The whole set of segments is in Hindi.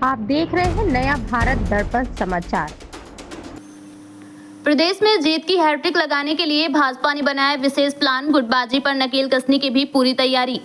आप देख रहे हैं नया भारत दर्पण समाचार। प्रदेश में जीत की हैट्रिक लगाने के लिए भाजपा ने बनाया विशेष प्लान। गुटबाजी पर नकेल कसने की भी पूरी तैयारी।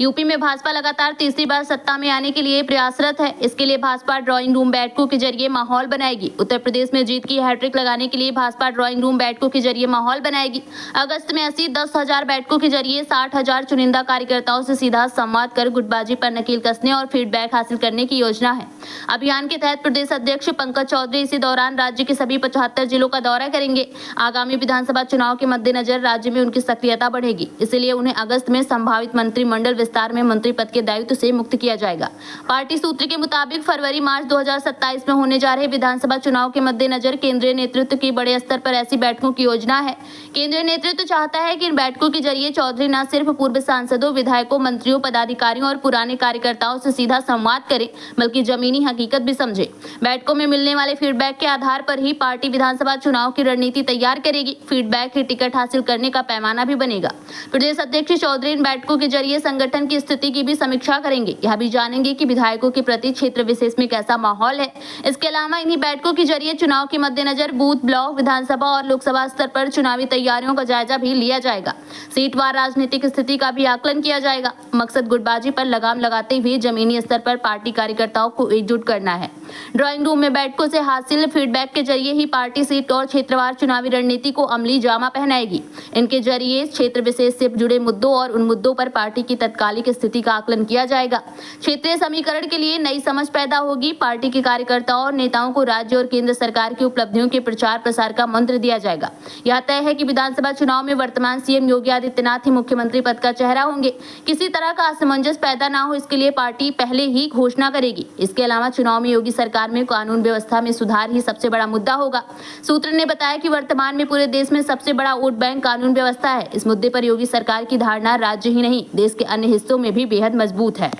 यूपी में भाजपा लगातार तीसरी बार सत्ता में आने के लिए प्रयासरत है। इसके लिए भाजपा ड्राइंग रूम बैठकों के जरिए माहौल बनाएगी। उत्तर प्रदेश में जीत की हैट्रिक लगाने के लिए भाजपा ड्राइंग रूम बैठकों के जरिए माहौल बनाएगी। अगस्त में ऐसी 10,000 बैठकों के जरिए 60,000 चुनिंदा कार्यकर्ताओं से सीधा संवाद कर गुटबाजी पर नकेल कसने और फीडबैक हासिल करने की योजना है। अभियान के तहत प्रदेश अध्यक्ष पंकज चौधरी इसी दौरान राज्य के सभी 75 जिलों का दौरा करेंगे। आगामी विधानसभा चुनाव के मद्देनजर राज्य में उनकी सक्रियता बढ़ेगी, इसलिए उन्हें अगस्त में संभावित मंत्रिमंडल विस्तार में मंत्री पद के दायित्व से मुक्त किया जाएगा। पार्टी सूत्र के मुताबिक फरवरी-मार्च 2027 में होने जा रहे विधानसभा चुनाव के मद्देनजर केंद्रीय नेतृत्व की बड़े स्तर पर ऐसी बैठकों की योजना है। केंद्रीय नेतृत्व चाहता है कि इन बैठकों के जरिए चौधरी न सिर्फ पूर्व सांसदों, विधायकों, मंत्रियों, पदाधिकारियों और पुराने कार्यकर्ताओं से सीधा संवाद करें, बल्कि जमीनी हकीकत भी समझे। बैठकों में मिलने वाले फीडबैक के आधार पर ही पार्टी विधानसभा चुनाव की रणनीति तैयार करेगी। फीडबैक ही टिकट हासिल करने का पैमाना भी बनेगा। प्रदेश अध्यक्ष चौधरी इन बैठकों के जरिए संगठन की स्थिति की भी समीक्षा करेंगे। यह भी जानेंगे कि विधायकों के प्रति क्षेत्र विशेष में कैसा माहौल है। इसके अलावा इन्हीं बैठकों के जरिए चुनाव के मद्देनजर बूथ, ब्लॉक, विधानसभा और लोकसभा स्तर पर चुनावी तैयारियों का जायजा भी लिया जाएगा। सीटवार राजनीतिक स्थिति का भी आकलन किया जाएगा। मकसद गुटबाजी पर लगाम लगाते हुए जमीनी स्तर पर पार्टी कार्यकर्ताओं को एकजुट करना है। ड्राइंग रूम में बैठकों से हासिल फीडबैक के जरिए ही पार्टी सीट और क्षेत्रवार चुनावी रणनीति को अमली जामा पहनाएगी। इनके जरिए क्षेत्र विशेष से जुड़े मुद्दों और उन मुद्दों पर पार्टी की तत्कालिक स्थिति का आकलन किया जाएगा। क्षेत्रीय समीकरण के लिए नई समझ पैदा होगी। पार्टी के कार्यकर्ताओं और नेताओं को राज्य और केंद्र सरकार की उपलब्धियों के प्रचार प्रसार का मंत्र दिया जाएगा। यह तय है कि विधानसभा चुनाव में वर्तमान सीएम योगी आदित्यनाथ ही मुख्यमंत्री पद का चेहरा होंगे। किसी तरह का असमंजस पैदा न हो, इसके लिए पार्टी पहले ही घोषणा करेगी। इसके अलावा चुनाव में योगी सरकार में कानून व्यवस्था में सुधार ही सबसे बड़ा मुद्दा होगा। सूत्र ने बताया कि वर्तमान में पूरे देश में सबसे बड़ा वोट बैंक कानून व्यवस्था है। इस मुद्दे पर योगी सरकार की धारणा राज्य ही नहीं, देश के अन्य हिस्सों में भी बेहद मजबूत है।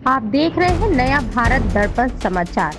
आप देख रहे हैं नया भारत दर्पण समाचार।